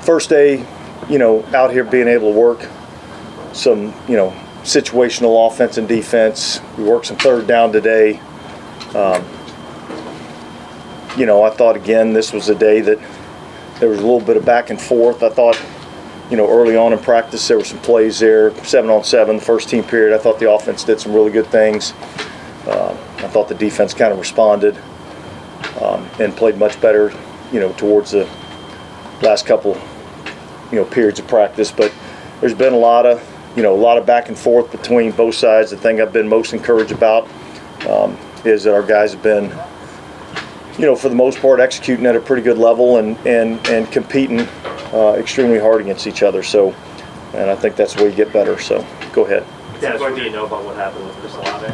First day, out here being able to work some, situational offense and defense. We worked some third down today. I thought, again, this was a day that there was a little bit of back and forth. I thought, early on in practice there were some plays there, 7-on-7, the first team period. I thought the offense did some really good things. I thought the defense kind of responded and played much better, towards the last couple, periods of practice. But there's been a lot of back and forth between both sides. The thing I've been most encouraged about is that our guys have been, for the most part, executing at a pretty good level and competing extremely hard against each other. So, and I think that's the way you get better. So, go ahead. Dennis, what do you know about what happened with Chris Olave?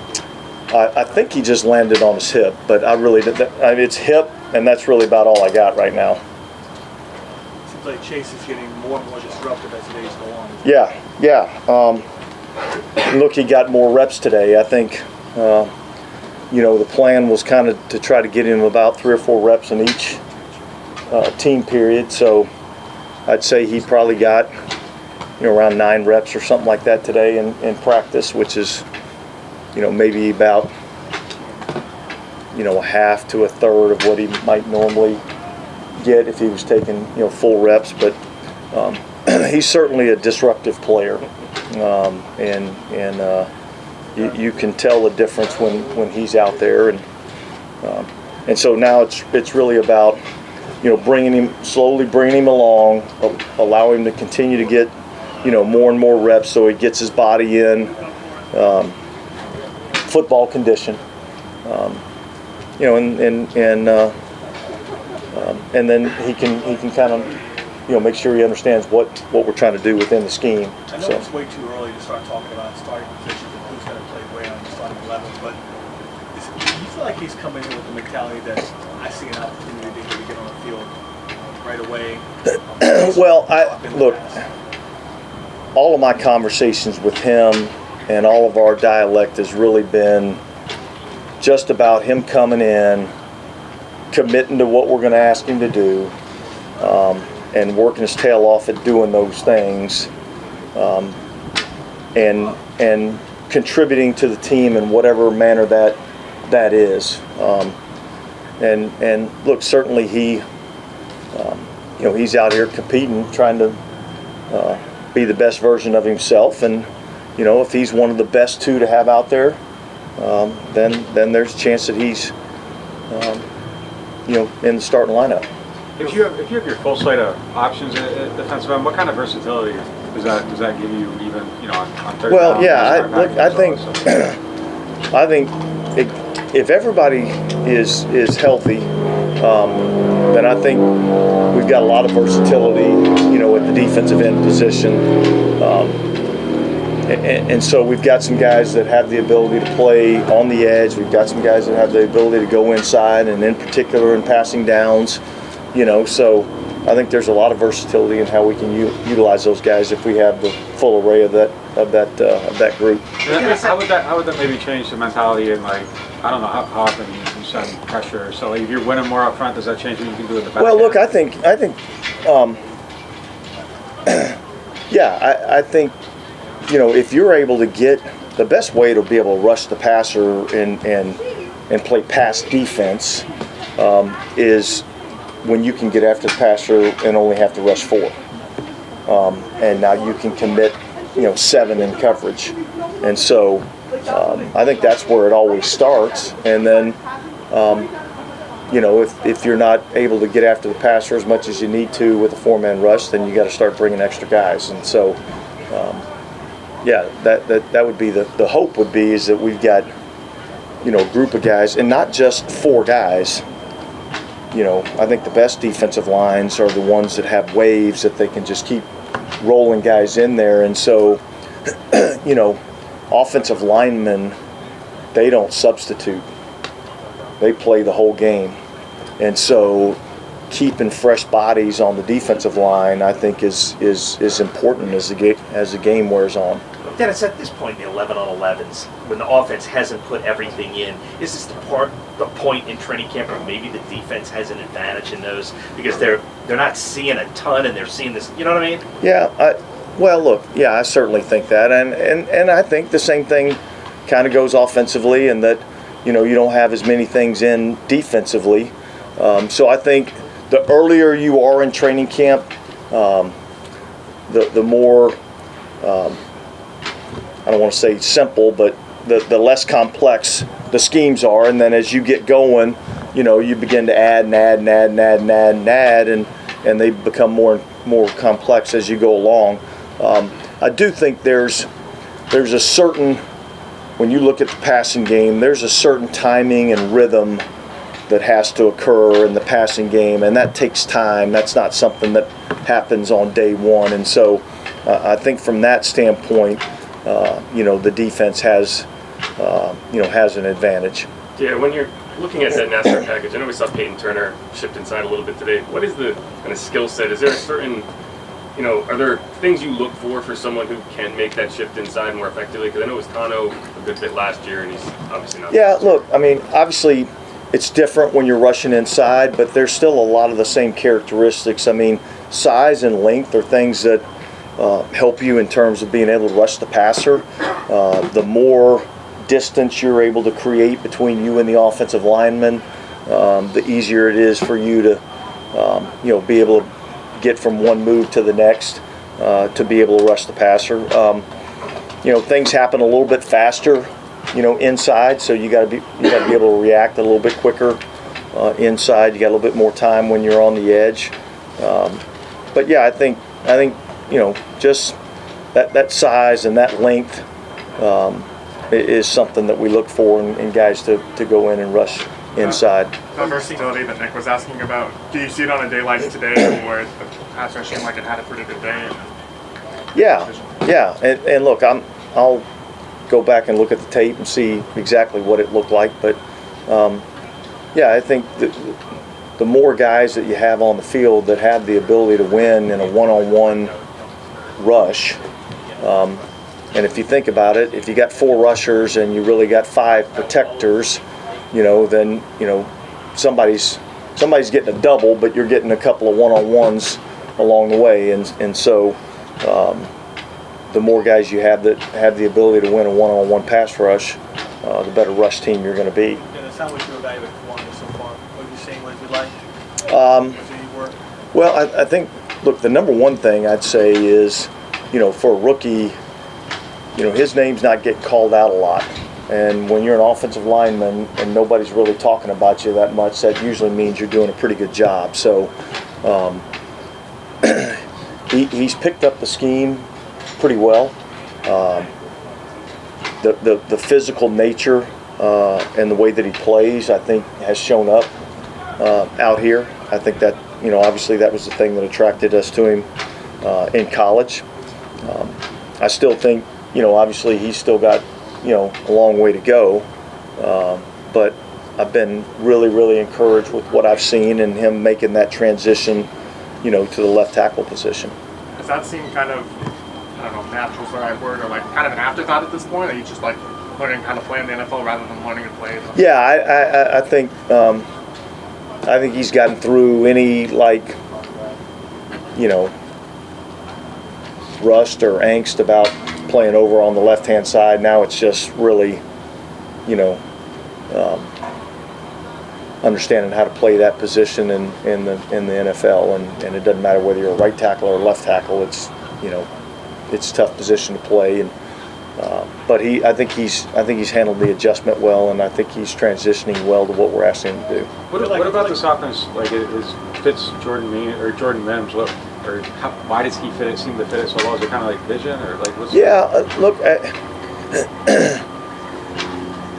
I think he just landed on his hip, but it's hip, and that's really about all I got right now. Seems like Chase is getting more and more disruptive as the days go on. Yeah. Look, he got more reps today. I think, the plan was kind of to try to get him about 3 or 4 reps in each team period. So I'd say he probably got, around 9 reps or something like that today in practice, which is, maybe about, a half to a third of what he might normally get if he was taking, full reps. But he's certainly a disruptive player, you can tell the difference when he's out there, and so now it's really about, slowly bringing him along, allow him to continue to get, more and more reps so he gets his body in football condition, and then he can kind of, make sure he understands what we're trying to do within the scheme. I know it's way too early to start talking about starting positions and who's going to play where on the starting 11, but do you feel like he's coming in with the mentality that I see an opportunity to get on the field right away? Well, look, all of my conversations with him and all of our dialect has really been just about him coming in, committing to what we're going to ask him to do, and working his tail off at doing those things, and contributing to the team in whatever manner that is. And look, certainly he, he's out here competing, trying to be the best version of himself. And if he's one of the best 2 to have out there, then there's a chance that he's in the starting lineup. If you have your full slate of options at defensive end, what kind of versatility does that give you, even on third down? Well, yeah, I think if everybody is healthy, then I think we've got a lot of versatility, at the defensive end position, and so we've got some guys that have the ability to play on the edge. We've got some guys that have the ability to go inside, and in particular in passing downs. So I think there's a lot of versatility in how we can utilize those guys if we have the full array of that group. How would that maybe change the mentality and, like, I don't know how often you send pressure? So, like, if you're winning more up front, does that change what you can do in the back? Well, look, I think I think if you're able to get the best way to be able to rush the passer and play pass defense is when you can get after the passer and only have to rush 4. And now you can commit, 7 in coverage. And so I think that's where it always starts. And then, if you're not able to get after the passer as much as you need to with a 4-man rush, then you got to start bringing extra guys. And so, that would be the hope would be is that we've got, a group of guys, and not just 4 guys. I think the best defensive lines are the ones that have waves that they can just keep rolling guys in there. And so, offensive linemen, they don't substitute. They play the whole game. And so keeping fresh bodies on the defensive line, I think, is important as the game wears on. Dennis, at this point in the 11 on 11s, when the offense hasn't put everything in, is this the point in training camp where maybe the defense has an advantage in those because they're not seeing a ton and they're seeing this? You know what I mean? Yeah. Well, look. Yeah, I certainly think that, and I think the same thing kind of goes offensively, and that you don't have as many things in defensively. So I think the earlier you are in training camp, the more. I don't want to say simple, but the less complex the schemes are, and then as you get going, you begin to add and add and add and add and add and add, and they become more complex as you go along. I do think there's a certain, when you look at the passing game, there's a certain timing and rhythm that has to occur in the passing game, and that takes time. That's not something that happens on day one, and so I think from that standpoint, the defense has an advantage. Yeah, when you're looking at that NASCAR package, I know we saw Peyton Turner shift inside a little bit today. What is the kind of skill set? Is there a certain, are there things you look for someone who can make that shift inside more effectively? Because I know it was Kano a good bit last year, and he's obviously not. Yeah, look, I mean, obviously it's different when you're rushing inside, but there's still a lot of the same characteristics. I mean, size and length are things that help you in terms of being able to rush the passer. The more distance you're able to create between you and the offensive lineman, the easier it is for you to, be able to get from one move to the next to be able to rush the passer. Things happen a little bit faster, inside, so you got to be able to react a little bit quicker inside. You got a little bit more time when you're on the edge. But yeah, I think just that size and that length is something that we look for in guys to go in and rush inside. The versatility that Nick was asking about, do you see it on a day like today where the pass rush seemed like it had a pretty good day? Yeah, and look, I'll go back and look at the tape and see exactly what it looked like, but I think the more guys that you have on the field that have the ability to win in a one-on-one rush, and if you think about it, if you got 4 rushers and you really got 5 protectors, then somebody's getting a double, but you're getting a couple of one-on-ones along the way, and so the more guys you have that have the ability to win a one-on-one pass rush, the better rush team you're going to be. Yeah, that's how much you evaluate Fuaga so far. What are you saying? What have you liked? Well, I think, look, the number one thing I'd say is, for a rookie, his name's not getting called out a lot. And when you're an offensive lineman and nobody's really talking about you that much, that usually means you're doing a pretty good job. So he's picked up the scheme pretty well. The physical nature and the way that he plays, I think, has shown up out here. I think that, obviously that was the thing that attracted us to him in college. I still think, obviously he's still got, a long way to go. But I've been really, really encouraged with what I've seen and him making that transition, to the left tackle position. Does that seem kind of, I don't know, natural's the right word, or like kind of an afterthought at this point? Are you just like learning how to play in the NFL rather than learning to play? Yeah, I think he's gotten through any rust or angst about playing over on the left-hand side. Now it's just really, understanding how to play that position in the NFL, and it doesn't matter whether you're a right tackle or a left tackle. It's it's a tough position to play, and but I think he's handled the adjustment well, and I think he's transitioning well to what we're asking him to do. What about this offense? Like, fits Jordan Mims? Why does he seem to fit it so well? Is it kind of like vision, or like what's? Yeah, look,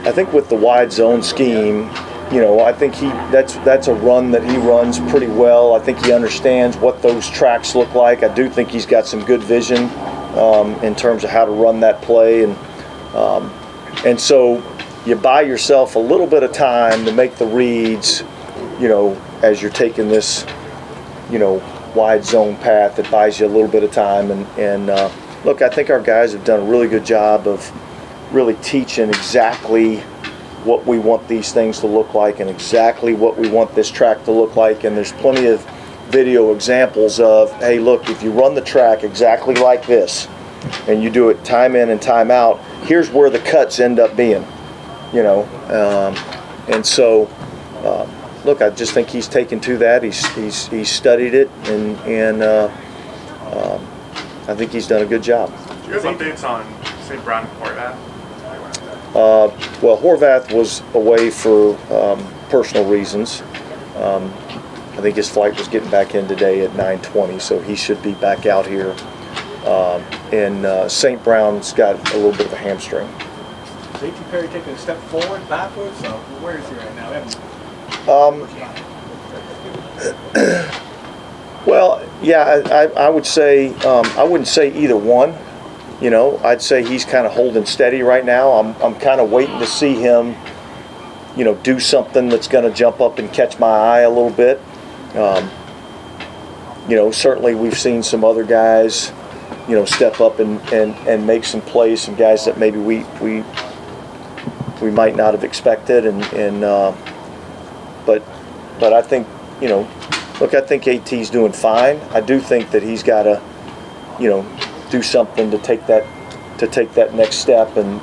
I think with the wide zone scheme, I think that's a run that he runs pretty well. I think he understands what those tracks look like. I do think he's got some good vision in terms of how to run that play, and so you buy yourself a little bit of time to make the reads, as you're taking this, wide zone path. That buys you a little bit of time, and look, I think our guys have done a really good job of really teaching exactly what we want these things to look like and exactly what we want this track to look like. And there's plenty of video examples of, hey, look, if you run the track exactly like this and you do it time in and time out, here's where the cuts end up being, you know. And so, look, I just think he's taken to that. He's studied it, and I think he's done a good job. Do you have updates on St. Brown and Horvath? Well, Horvath was away for personal reasons. I think his flight was getting back in today at 9:20, so he should be back out here. And St. Brown's got a little bit of a hamstring. Is A.T. Perry taking a step forward, backwards? So where is he right now? Well, yeah, I would say I wouldn't say either one. You know, I'd say he's kind of holding steady right now. I'm kind of waiting to see him, you know, do something that's going to jump up and catch my eye a little bit. You know, certainly we've seen some other guys, you know, step up and make some plays. Some guys that maybe we might not have expected, but I think, you know, look, I think AT's doing fine. I do think that he's got to, you know, do something to take that next step and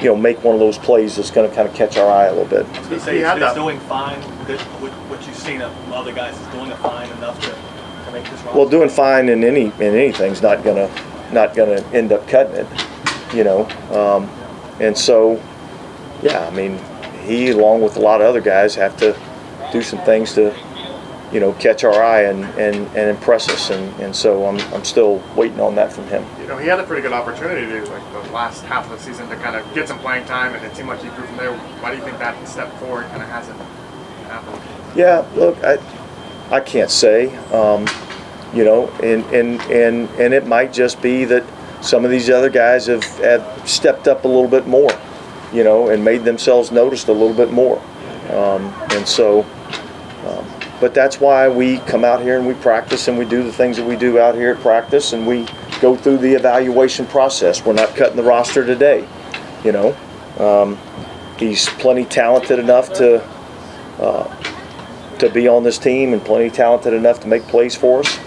you know, make one of those plays that's going to kind of catch our eye a little bit. He's doing fine. What you've seen of other guys is doing it fine enough to make this roster. Well, doing fine in anything's not gonna end up cutting it, you know. And so, yeah, I mean, he, along with a lot of other guys, have to do some things to, you know, catch our eye and impress us. And so I'm still waiting on that from him. You know, he had a pretty good opportunity to, like, the last half of the season to kind of get some playing time, and it seemed like he grew from there. Why do you think that step forward kind of hasn't happened? Yeah, look, I can't say, you know, and it might just be that some of these other guys have stepped up a little bit more, you know, and made themselves noticed a little bit more. And so, but that's why we come out here and we practice and we do the things that we do out here at practice, and we go through the evaluation process. We're not cutting the roster today, you know. He's plenty talented enough to be on this team and plenty talented enough to make plays for us.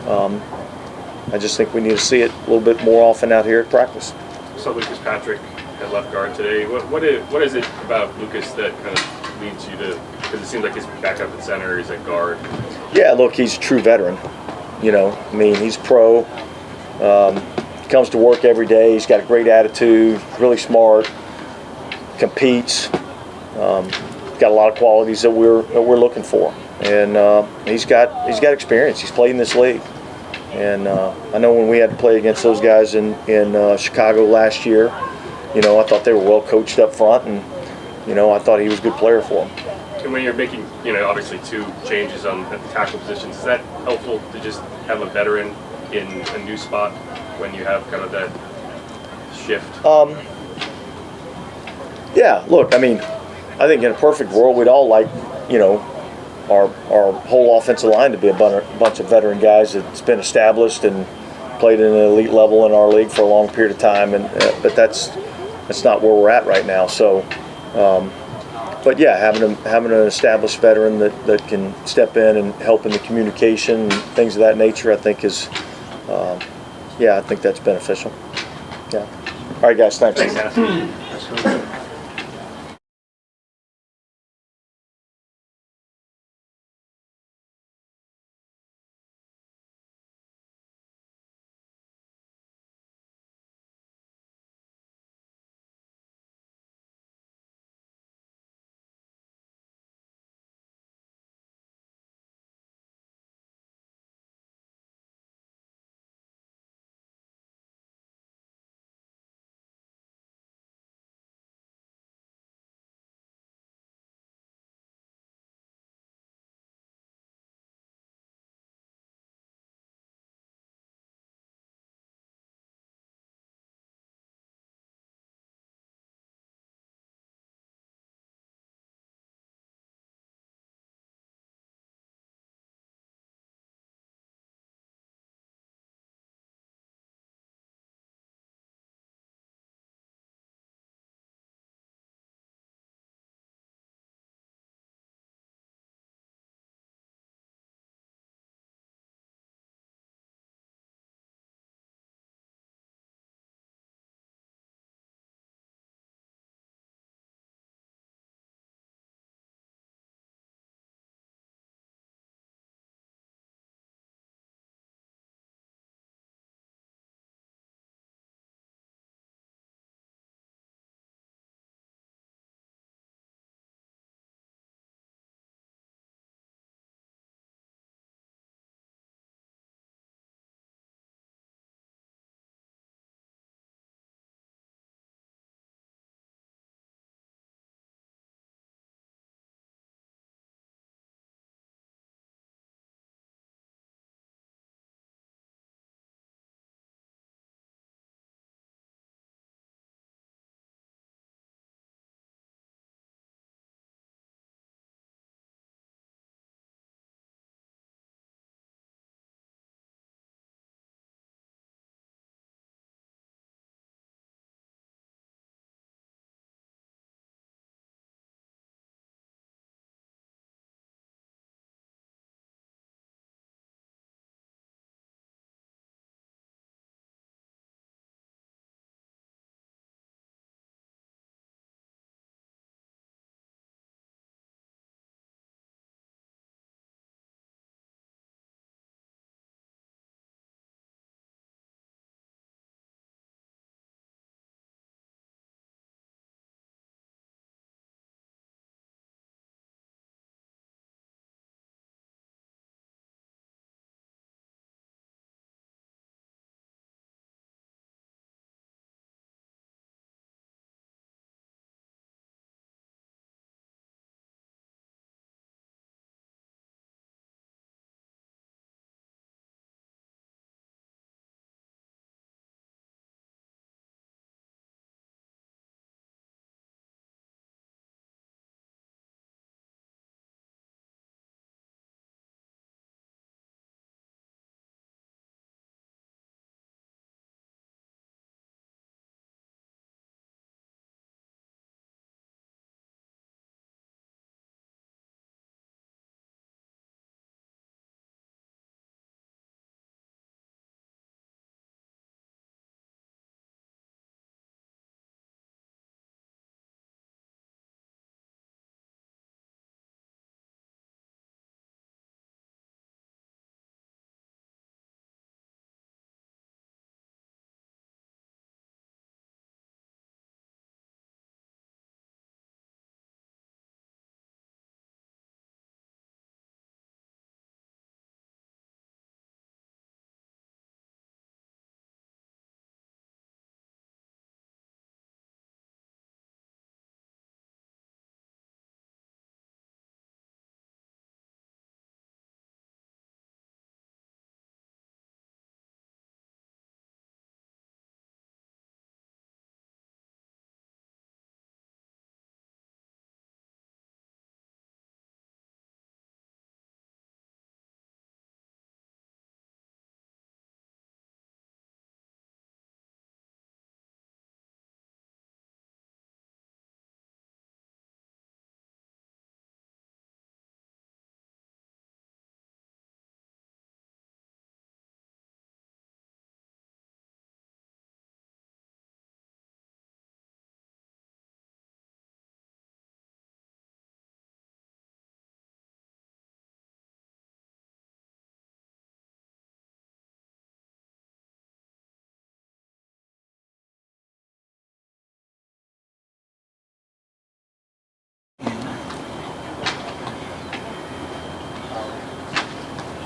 I just think we need to see it a little bit more often out here at practice. So Lucas Patrick at left guard today. What is it about Lucas that kind of leads you to? Because it seems like he's back up at center, he's at guard. Yeah, look, he's a true veteran. You know, I mean, he's pro. Comes to work every day. He's got a great attitude. Really smart. Competes. Got a lot of qualities that we're looking for, and he's got experience. He's played in this league, and I know when we had to play against those guys in Chicago last year, you know, I thought they were well coached up front, and you know, I thought he was a good player for them. And when you're making, you know, obviously 2 changes at the tackle positions, is that helpful to just have a veteran in a new spot when you have kind of that shift? Yeah, look, I mean, I think in a perfect world, we'd all like, you know, our whole offensive line to be a bunch of veteran guys that's been established and played at an elite level in our league for a long period of time. And but that's not where we're at right now. So, but yeah, having an established veteran that can step in and help in the communication and things of that nature, I think is, yeah, I think that's beneficial. Yeah. All right, guys, thanks. Thanks, Dennis.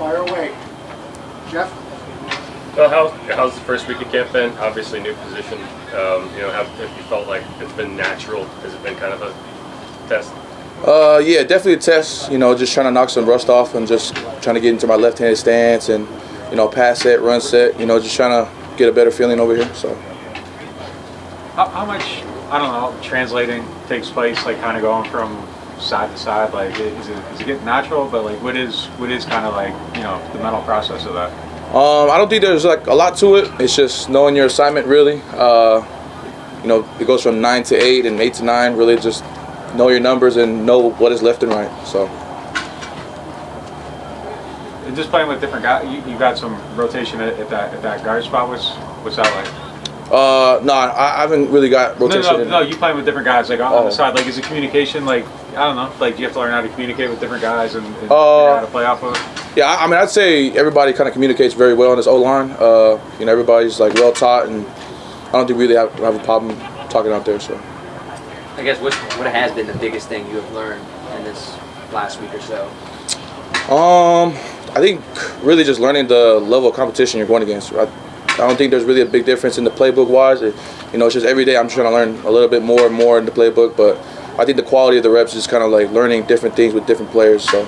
Fire away. Jeff? Well, how's the first week of camp been? Obviously, new position. Have you felt like it's been natural? Has it been kind of a test? Yeah, definitely a test. Just trying to knock some rust off and just trying to get into my left-handed stance and, pass set, run set. Just trying to get a better feeling over here. So. How much, I don't know, translating takes place, like kind of going from side to side? Like, is it getting natural? But like, what is kind of like, the mental process of that? I don't think there's like a lot to it. It's just knowing your assignment really. It goes from 9 to 8 and 8 to 9. Really just know your numbers and know what is left and right. So. And just playing with different guys, you got some rotation at that guard spot. What's that like? No, I haven't really got rotation. No, you playing with different guys like on the side. Like, is it communication? Like, I don't know. Like, do you have to learn how to communicate with different guys and figure out how to play off of it? Yeah, I mean, I'd say everybody kind of communicates very well in this O-line. Everybody's like well taught, and I don't think we really have a problem talking out there. So. I guess what has been the biggest thing you have learned in this last week or so? I think really just learning the level of competition you're going against. I don't think there's really a big difference in the playbook wise. It's just every day I'm trying to learn a little bit more and more in the playbook, but I think the quality of the reps is kind of like learning different things with different players. So.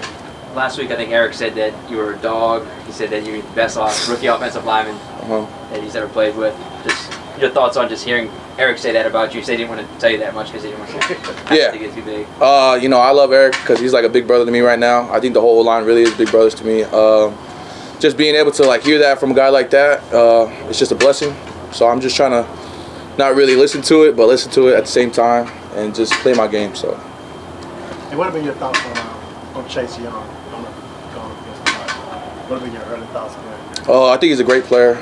Last week, I think Eric said that you were a dog. He said that you're the best rookie offensive lineman that he's ever played with. Just your thoughts on just hearing Eric say that about you. He said he didn't want to tell you that much because he didn't want to get too big. I love Eric because he's like a big brother to me right now. I think the whole line really is big brothers to me. Just being able to like hear that from a guy like that, it's just a blessing. So I'm just trying to not really listen to it, but listen to it at the same time and just play my game. So. And what have been your thoughts on Chase Young? What have been your early thoughts on him? I think he's a great player.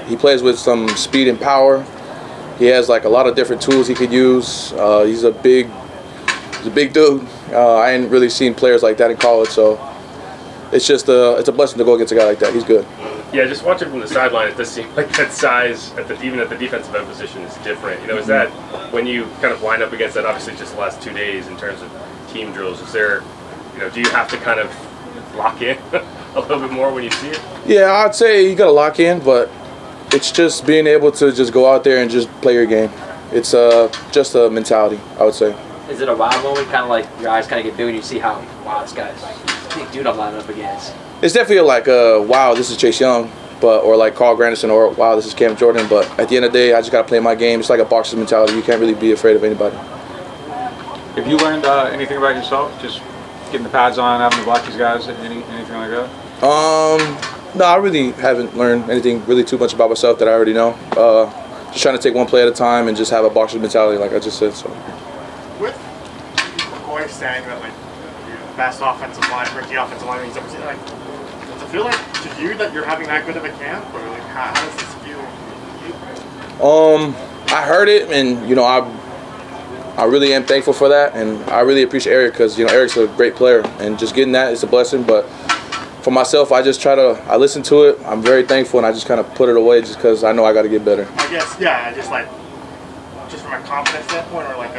He plays with some speed and power. He has like a lot of different tools he could use. He's a big dude. I ain't really seen players like that in college, so it's a blessing to go against a guy like that. He's good. Yeah, just watching from the sideline, it does seem like that size, even at the defensive end position, is different. Is that when you kind of line up against that, obviously just the last 2 days in terms of team drills, is there, do you have to kind of lock in a little bit more when you see it? Yeah, I'd say you got to lock in, but it's just being able to just go out there and just play your game. It's just a mentality, I would say. Is it a wow moment, kind of like your eyes kind of get big when you see how, wow, this guy's a big dude I'm lining up against? It's definitely like, wow, this is Chase Young, or like Carl Granderson, or wow, this is Cam Jordan. But at the end of the day, I just got to play my game. It's like a boxer's mentality. You can't really be afraid of anybody. Have you learned anything about yourself? Just getting the pads on, having to block these guys, anything like that? No, I really haven't learned anything really too much about myself that I already know. Just trying to take one play at a time and just have a boxer's mentality, like I just said. So. With McCoy saying that, like, you're the best offensive line, rookie offensive line he's ever seen, like, does it feel like to you that you're having that good of a camp, or like how does this feel to you? I heard it, and I really am thankful for that, and I really appreciate Eric because Eric's a great player, and just getting that is a blessing. But for myself, I listen to it. I'm very thankful, and I just kind of put it away just because I know I got to get better. I guess, yeah, just from a confidence standpoint, or like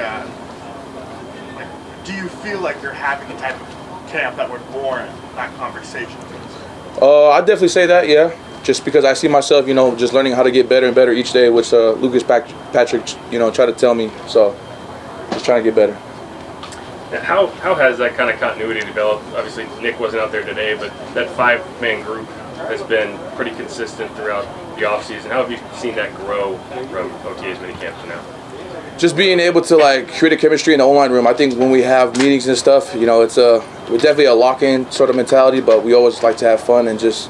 do you feel like you're having a type of camp that would warrant that conversation? I'd definitely say that, yeah. Just because I see myself, just learning how to get better and better each day, which Lucas Patrick, tried to tell me. So just trying to get better. How has that kind of continuity developed? Obviously, Nick wasn't out there today, but that 5-man group has been pretty consistent throughout the offseason. How have you seen that grow from OTA's minicamp to now? Just being able to like create a chemistry in the O-line room. I think when we have meetings and stuff, we're definitely a lock-in sort of mentality, but we always like to have fun and just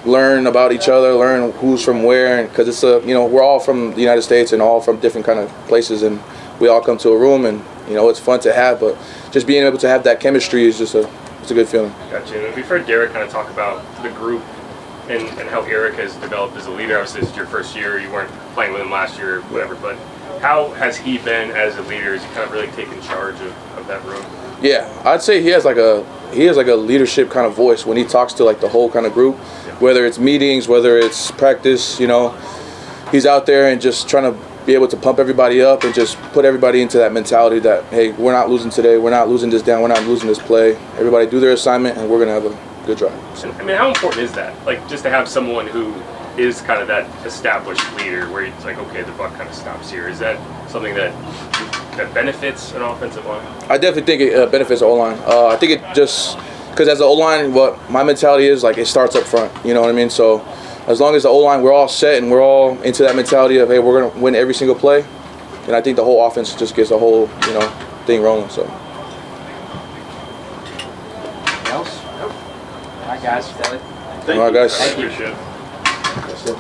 learn about each other, learn who's from where, because it's we're all from the United States and all from different kind of places, and we all come to a room, and it's fun to have, but just being able to have that chemistry is just it's a good feeling. Gotcha. And we've heard Derek kind of talk about the group and how Eric has developed as a leader. Obviously, this is your first year. You weren't playing with him last year or whatever, but how has he been as a leader? Has he kind of really taken charge of that room? Yeah, I'd say he has like a leadership kind of voice when he talks to like the whole kind of group, whether it's meetings, whether it's practice, he's out there and just trying to be able to pump everybody up and just put everybody into that mentality that, hey, we're not losing today, we're not losing this down, we're not losing this play. Everybody do their assignment and we're going to have a good drive. So. I mean, how important is that? Like, just to have someone who is kind of that established leader, where it's like, okay, the buck kind of stops here. Is that something that benefits an offensive line? I definitely think it benefits the O-line. I think it just because as the O-line, what my mentality is like, it starts up front. You know what I mean? So as long as the O-line, we're all set and we're all into that mentality of, hey, we're gonna win every single play, and I think the whole offense just gets the whole thing rolling. So. Anything else? Nope. All right, guys. Kelly. All right, guys. Thank you. That's it.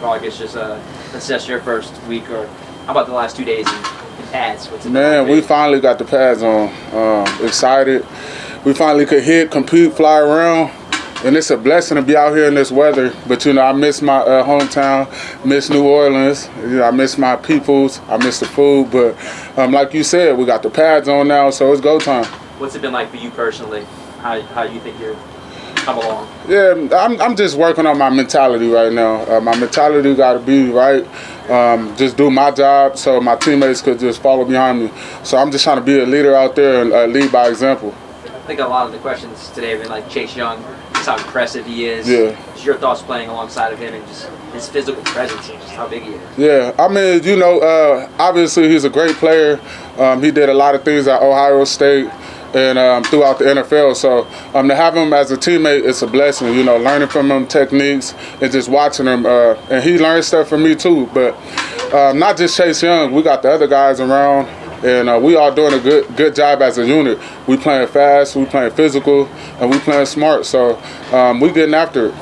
August, just assess your first week, or how about the last 2 days in pads? What's it been Man, like? we finally got the pads on. Excited. We finally could hit, compete, fly around. And it's a blessing to be out here in this weather. But, you know, I miss my hometown, miss New Orleans. You know, I miss my peoples. I miss the food. But like you said, we got the pads on now, so it's go time. What's it been like for you personally? How do you think you're come along? Yeah, I'm just working on my mentality right now. My mentality got to be right. Just do my job so my teammates could just follow behind me. So I'm just trying to be a leader out there and lead by example. I think a lot of the questions today have been like Chase Young, just how impressive he is. Yeah. Just your thoughts playing alongside of him and just his physical presence and just how big he is. Yeah, I mean, you know, obviously he's a great player. He did a lot of things at Ohio State and throughout the NFL. So to have him as a teammate, it's a blessing, you know, learning from him techniques and just watching him. And he learned stuff from me too. But not just Chase Young, we got the other guys around. And we all doing a good job as a unit. We playing fast, we playing physical, and we playing smart. So we getting after it.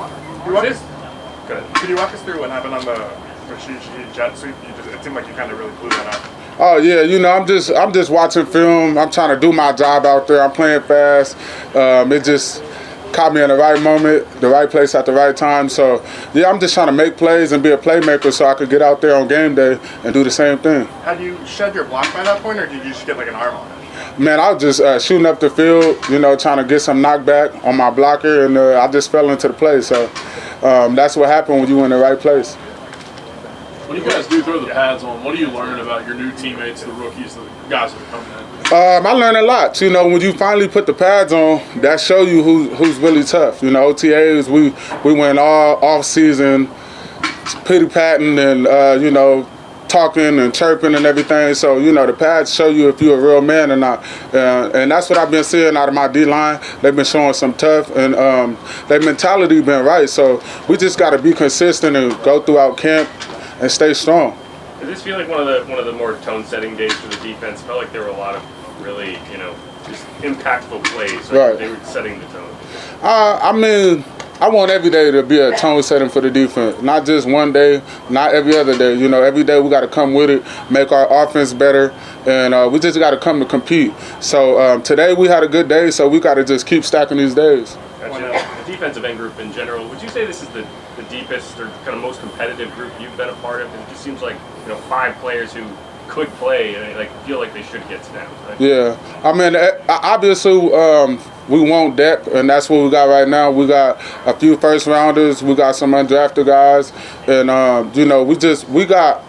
Could you walk us through what happened on the jet sweep? It seemed like you kind of really blew that up. Oh yeah, you know, I'm just watching film. I'm trying to do my job out there. I'm playing fast. It just caught me in the right moment, the right place at the right time. So yeah, I'm just trying to make plays and be a playmaker so I could get out there on game day and do the same thing. Had you shed your block by that point, or did you just get like an arm on it? Man, I was just shooting up the field, you know, trying to get some knockback on my blocker, and I just fell into the play. So that's what happened when you in the right place. When you guys do throw the pads on, what do you learn about your new teammates, the rookies, the guys that are coming in? I learned a lot. You know, when you finally put the pads on, that show you who's really tough. You know, OTAs, we went all off season, pity-patting and you know, talking and chirping and everything. So you know, the pads show you if you're a real man or not. And that's what I've been seeing out of my D-line. They've been showing some tough, and their mentality been right. So we just got to be consistent and go throughout camp and stay strong. Does this feel like one of the more tone-setting days for the defense? Felt like there were a lot of really, you know, just impactful plays. Right. They were setting the tone. I mean, I want every day to be a tone setting for the defense. Not just one day, not every other day. You know, every day we got to come with it, make our offense better, and we just got to come to compete. So today we had a good day, so we got to just keep stacking these days. Gotcha. The defensive end group in general, would you say this is the deepest or kind of most competitive group you've been a part of? It just seems like, you know, 5 players who could play and like feel like they should get snaps, right? Yeah, I mean, obviously we want depth, and that's what we got right now. We got a few first rounders, we got some undrafted guys, and you know, we got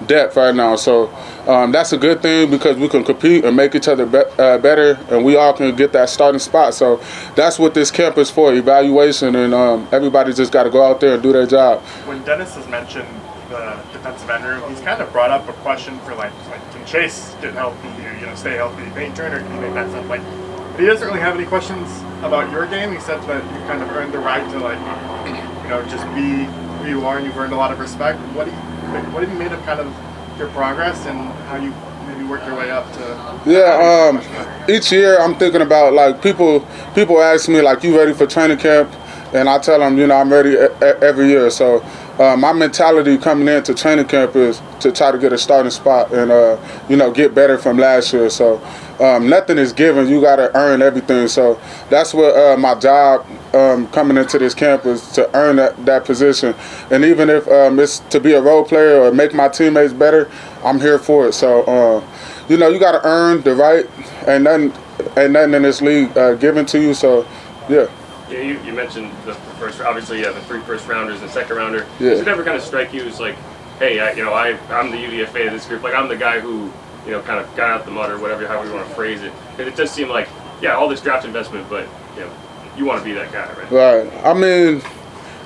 depth right now. So that's a good thing because we can compete and make each other better, and we all can get that starting spot. So that's what this camp is for, evaluation, and everybody just got to go out there and do their job. When Dennis has mentioned the defensive end room, he's kind of brought up a question for like can Chase get healthy, you know, stay healthy? Peyton Turner, can you make that stuff? Like, he doesn't really have any questions about your game. He said that you kind of earned the right to, like, you know, just be who you are, and you've earned a lot of respect. What have you made of kind of your progress and how you maybe worked your way up to? Yeah, each year I'm thinking about, like, people ask me, like, you ready for training camp? And I tell them, you know, I'm ready every year. So my mentality coming into training camp is to try to get a starting spot and, you know, get better from last year. So nothing is given. You got to earn everything. So that's what my job coming into this camp is, to earn that position. And even if it's to be a role player or make my teammates better, I'm here for it. So, you know, you got to earn the right, and nothing in this league given to you. So, yeah. Yeah, you mentioned the first, obviously, the 3 first rounders and second rounder. Yeah. Does it ever kind of strike you as like, hey, I'm the UDFA of this group. Like, I'm the guy who, you know, kind of got out the mud or whatever, however you want to phrase it. And it does seem like, yeah, all this draft investment, but, you know, you want to be that guy, right? Right. I mean,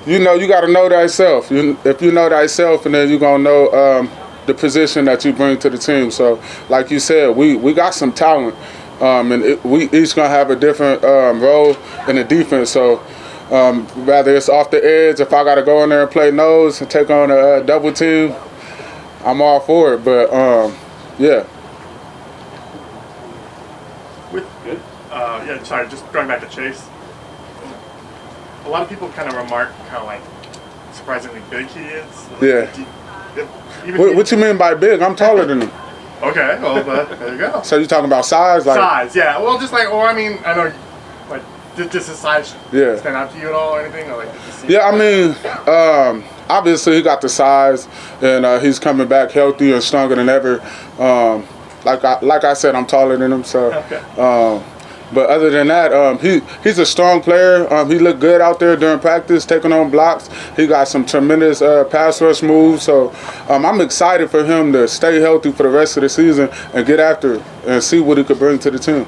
you know, you got to know thyself. If you know thyself, and then you're going to know the position that you bring to the team. So, like you said, we got some talent. And we each gonna have a different role in the defense. So whether it's off the edge, if I gotta go in there and play nose and take on a double team, I'm all for it. But yeah. Sorry, just going back to Chase. A lot of people kind of remark how, like, surprisingly big he is. Yeah. What you mean by big? I'm taller than him. Okay, well, there you go. So you talking about size? Like, Size, yeah. Well, just like, or I mean, I know, like, does his size Yeah. stand out to you at all or anything? Or like, did you see Yeah, I mean, obviously he got the size, and he's coming back healthy and stronger than ever. Like I said, I'm taller than him, so. But other than that, he's a strong player. He looked good out there during practice, taking on blocks. He got some tremendous pass rush moves. So I'm excited for him to stay healthy for the rest of the season and get after it and see what he could bring to the team.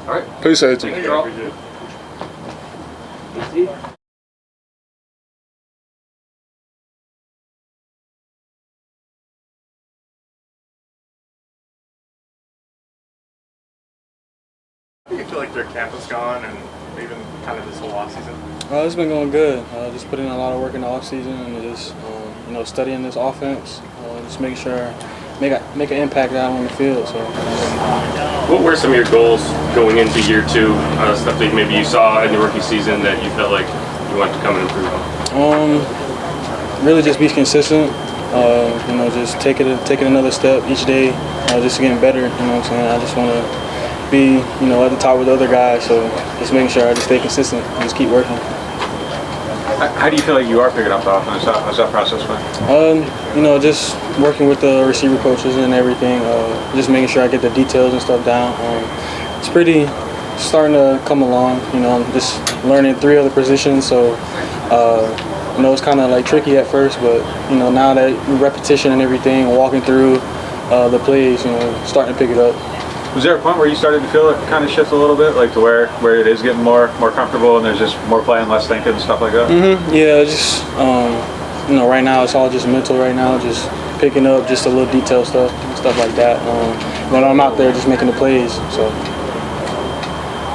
All right. Appreciate you. Thank you. How do you feel like their camp has gone and even kind of this whole off season? It's been going good. Just putting in a lot of work in the off season and just studying this offense. Just making sure make an impact out on the field. So. What were some of your goals going into year 2? Stuff that maybe you saw in the rookie season that you felt like you wanted to come and improve on? Really just be consistent. Just take it another step each day. Just getting better. You know what I'm saying? I just want to be, at the top with the other guys. So just making sure I just stay consistent and just keep working. How do you feel like you are picking up the offense? How's that process been? Just working with the receiver coaches and everything. Just making sure I get the details and stuff down. It's starting to come along. I'm just learning 3 other positions. So, it's kind of like tricky at first, but now that repetition and everything, walking through the plays, starting to pick it up. Was there a point where you started to feel it kind of shift a little bit, like to where it is getting more comfortable and there's just more playing, less thinking and stuff like that? Yeah, just right now it's all just mental. Right now, just picking up just a little detail stuff like that. When I'm out there, just making the plays. So.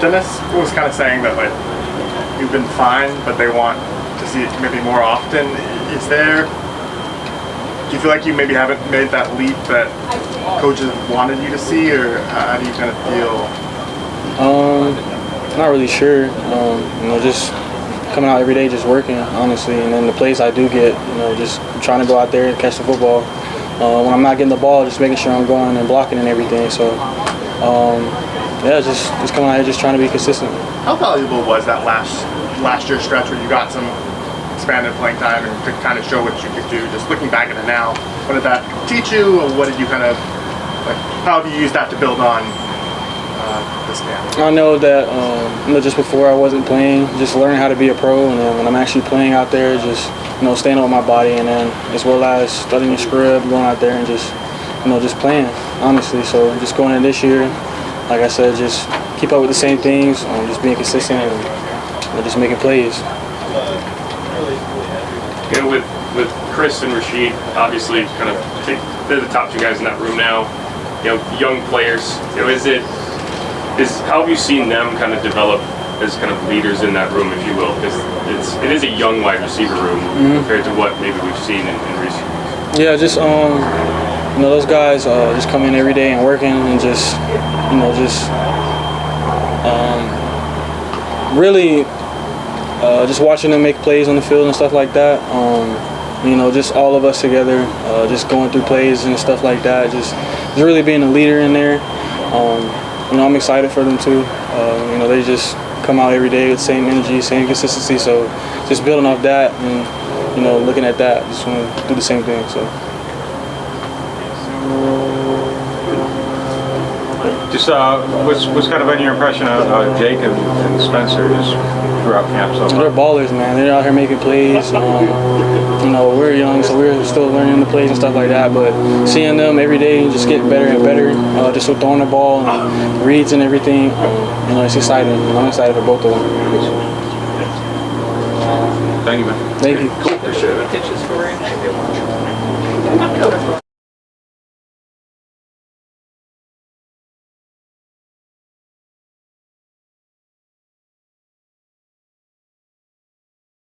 Dennis was kind of saying that like you've been fine, but they want to see it maybe more often. Do you feel like you maybe haven't made that leap that coaches wanted you to see, or how do you kind of feel? Not really sure. Just coming out every day, just working, honestly, and then the plays I do get, just trying to go out there and catch the football. When I'm not getting the ball, just making sure I'm going and blocking and everything. So, just coming out here, just trying to be consistent. How valuable was that last year stretch where you got some expanded playing time and could kind of show what you could do? Just looking back at it now, what did that teach you, or what did you kind of how have you used that to build on this camp? I know that just before I wasn't playing, just learning how to be a pro, and then when I'm actually playing out there, just staying on my body, and then as well as studying the script, going out there and just just playing, honestly. So just going in this year, like I said, just keep up with the same things, just being consistent and just making plays. With Chris and Rashid, obviously, kind of they're the top 2 guys in that room now. Young players. How have you seen them kind of develop as kind of leaders in that room, if you will? Because it is a young wide receiver room compared to what maybe we've seen in recent years. Yeah, just those guys just come in every day and working and just really just watching them make plays on the field and stuff like that. Just all of us together, just going through plays and stuff like that. Just really being a leader in there. I'm excited for them too. They just come out every day with the same energy, same consistency. So just building off that and looking at that, just want to do the same thing. So. Just what's kind of been your impression of Jake and Spencer just throughout camp so far? They're ballers, man. They're out here making plays. We're young, so we're still learning the plays and stuff like that. But seeing them every day just getting better and better, just with throwing the ball and reads and everything, it's exciting. I'm excited for both of them. Thank you, man. Thank you. Cool. Appreciate it.